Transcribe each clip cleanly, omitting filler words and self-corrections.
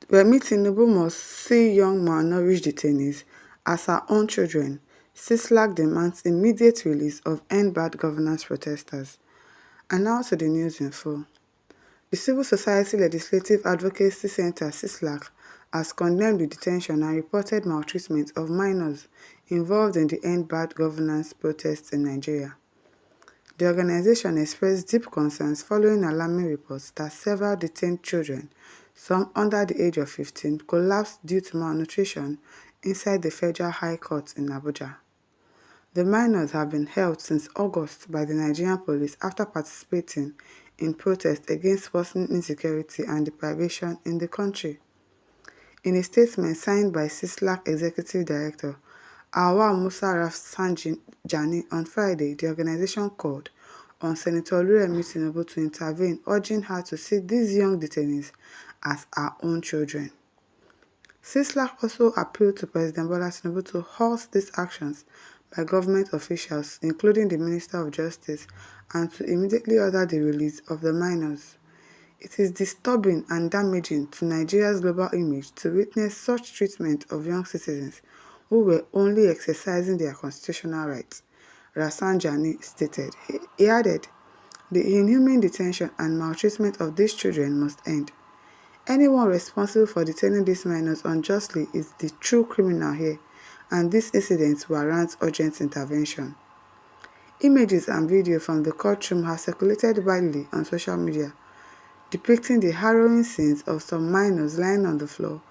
Remi Tinubu must see young malnourished detainees as her own children. Sislak demands immediate release of End Bad Governance protesters. And now to the news in full. The Civil Society Legislative Advocacy Center (CISLAC) has condemned the detention and reported maltreatment of minors involved in the End Bad Governance protests in Nigeria. The organization expressed deep concerns following alarming reports that several detained children, some under the age of 15, collapsed due to malnutrition inside the Federal High Court in Abuja. The minors have been held since August by the Nigerian police after participating in protests against worsening insecurity and deprivation in the country. In a statement signed by CISLAC Executive Director M1MØRS on Friday, the organization called on Senator Remi Tinubu to intervene, urging her to see these young detainees as her own children. CISLAC also appealed to President Bola Tinubu to halt these actions by government officials, including the Minister of Justice, and to immediately order the release of the minors. It is disturbing and damaging to Nigeria's global image to witness such treatment of young citizens who were only exercising their constitutional rights, Rafsanjani stated. He added, "The inhumane detention and maltreatment of these children must end. Anyone responsible for detaining these minors unjustly is the true criminal here, and this incident warrants urgent intervention." Images and video from the courtroom have circulated widely on social media, depicting the harrowing scenes of some minors lying on the floor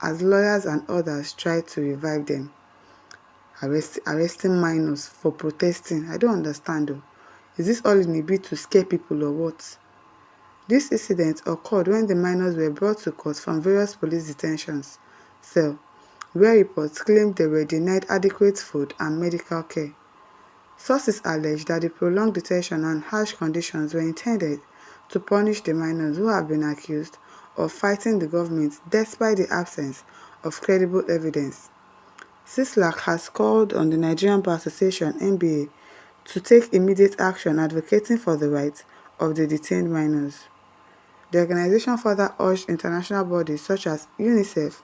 as lawyers and others try to revive them. Arresting minors for protesting, I don't understand though. Is this all in a bid to scare people or what? This incident occurred when the minors were brought to court from various police detentions cells, where reports claimed they were denied adequate food and medical care. Sources allege that the prolonged detention and harsh conditions were intended to punish the minors who have been accused of fighting the government despite the absence of credible evidence. CISLAC has called on the Nigerian Bar Association (NBA) to take immediate action advocating for the rights of the detained minors. The organization further urged international bodies such as UNICEF,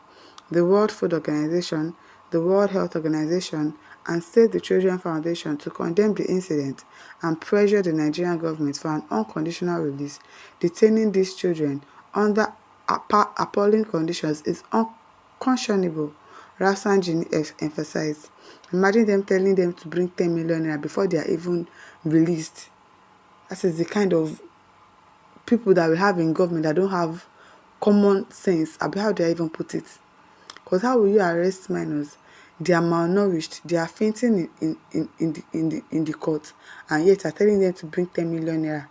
the World Food Organization, the World Health Organization, and Save the Children Foundation to condemn the incident and pressure the Nigerian government for an unconditional release. Detaining these children under appalling conditions is unconscionable, Rafsanjani emphasized. Imagine them telling them to bring 10 million naira before they are even released. That is the kind of people that we have in government that don't have common sense about how they even put it. Because how will you arrest minors? They are malnourished, they are fainting in the court, and yet are telling them to bring 10 million naira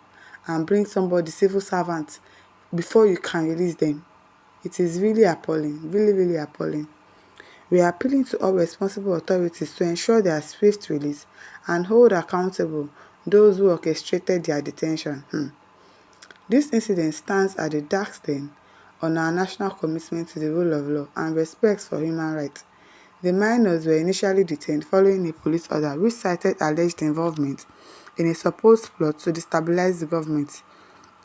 and bring somebody, civil servant, before you can release them. It is really appalling, really appalling. We are appealing to all responsible authorities to ensure their swift release and hold accountable those who orchestrated their detention. This incident stands at a dark stain on our national commitment to the rule of law and respect for human rights. The minors were initially detained following a police order which cited alleged involvement in a supposed plot to destabilize the government.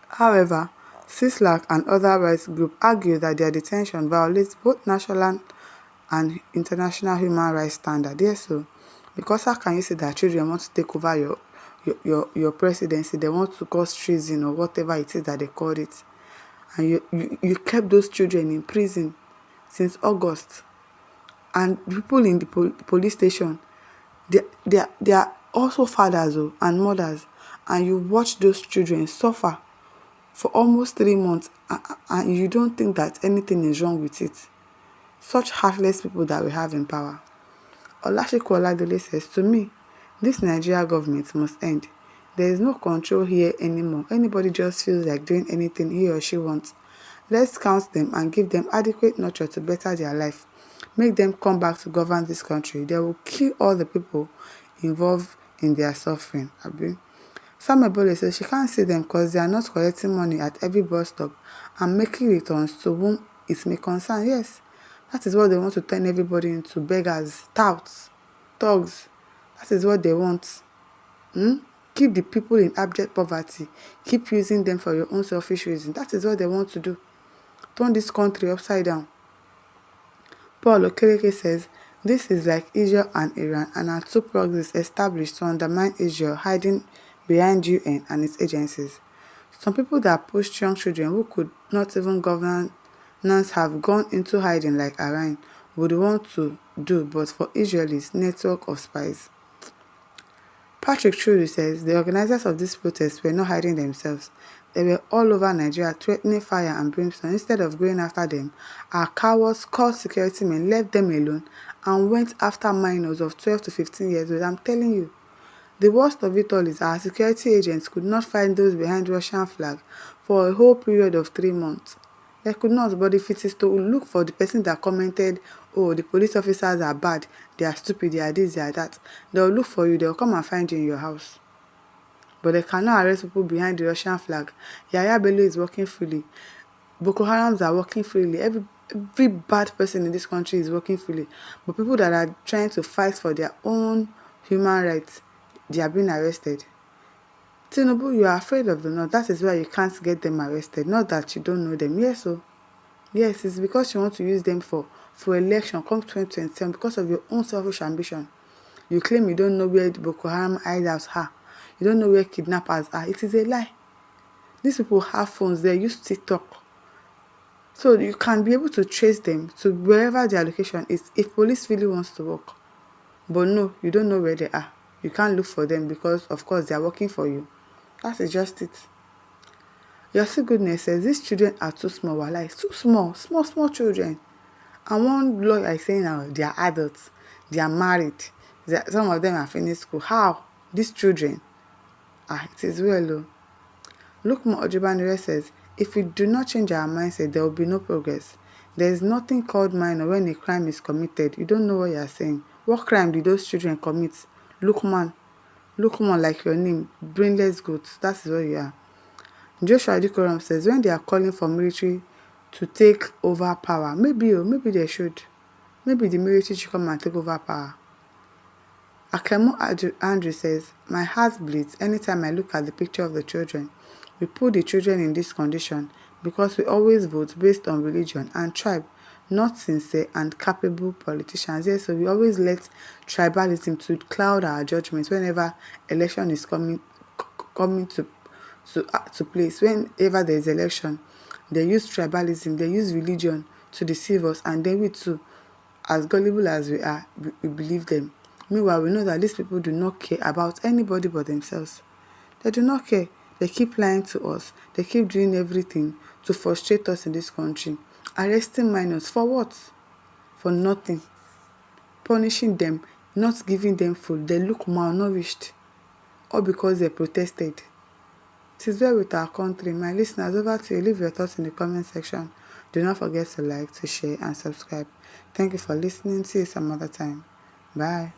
However, CISLAC and other rights groups argue that their detention violates both national and international human rights standards. Yes, so because how can you say that children want to take over your presidency, they want to cause treason or whatever it is that they called it, and you kept those children in prison since August, and people in the police station, they are also fathers and mothers, and you watch those children suffer for almost 3 months, and you don't think that anything is wrong with it. Such heartless people that we have in power. Olashiko Oladele says, "To me, this Nigeria government must end. There is no control here anymore. Anybody just feels like doing anything he or she wants. Let's count them and give them adequate nurture to better their life. Make them come back to govern this country. They will kill all the people involved in their suffering." Sam Ebole says she can't see them because they are not collecting money at every bus stop and making returns to whom it may concern. Yes, that is what they want to turn everybody into: beggars, touts, thugs. That is what they want. Keep the people in abject poverty. Keep using them for your own selfish reasons. That is what they want to do. turn this country upside down. Paul Okereke says, this is like Israel and Iran and our two proxies established to undermine Israel hiding behind UN and its agencies. Some people that pushed young children who could not even governance have gone into hiding like Iran would want to do but for Israelis' network of spies. Patrick Trudeau says the organizers of this protest were not hiding themselves. They were all over Nigeria threatening fire and brimstone. Instead of going after them, our cowards called security men, left them alone, and went after minors of 12 to 15 years old. I'm telling you, the worst of it all is our security agents could not find those behind Russian flag for a whole period of 3 months. They could not, but if it is to look for the person that commented, oh, the police officers are bad, they are stupid, they are this, they are that, they'll look for you, they'll come and find you in your house. But they cannot arrest people behind the Russian flag. Yaya Bello is working freely. Boko Harams are working freely. Every bad person in this country is working freely. But people that are trying to fight for their own human rights, they are being arrested. Tinubu, you are afraid of the North. That is why you can't get them arrested. Not that you don't know them. Yes, so yes, it's because you want to use them for election come 2027 because of your own selfish ambition. You claim you don't know where the Boko Haram hideouts are. You don't know where kidnappers are. It is a lie. These people have phones. They use TikTok. So you can be able to trace them to wherever their location is if police really wants to work. But no, you don't know where they are. You can't look for them because, of course, they are working for you. That is just it. Yossi Goodness says these children are too small. Wallah, it's too small children. And one lawyer is saying now they are adults, they are married, some of them are finished school. How? These children? It is well low. Lukman Ojubanire says, if we do not change our mindset, there will be no progress. There is nothing called minor when a crime is committed. You don't know what you are saying. What crime did those children commit? Lukman, like your name, brainless goats. That is what you are. Joshua Adikoram says, when they are calling for military to take over power, maybe they should. Maybe the military should come and take over power. Akemo Andrew says, my heart bleeds anytime I look at the picture of the children. We put the children in this condition because we always vote based on religion and tribe, not sincere and capable politicians. Yes, so we always let tribalism to cloud our judgments whenever election is coming to place. Whenever there is election, they use tribalism, they use religion to deceive us, and then we too, as gullible as we are, we believe them. Meanwhile, we know that these people do not care about anybody but themselves. They do not care. They keep lying to us. They keep doing everything to frustrate us in this country. Arresting minors for what? For nothing. Punishing them, not giving them food. They look malnourished. All because they protested. It is well with our country. My listeners, over to you. Leave your thoughts in the comment section. Do not forget to like, to share, and subscribe. Thank you for listening. See you some other time. Bye.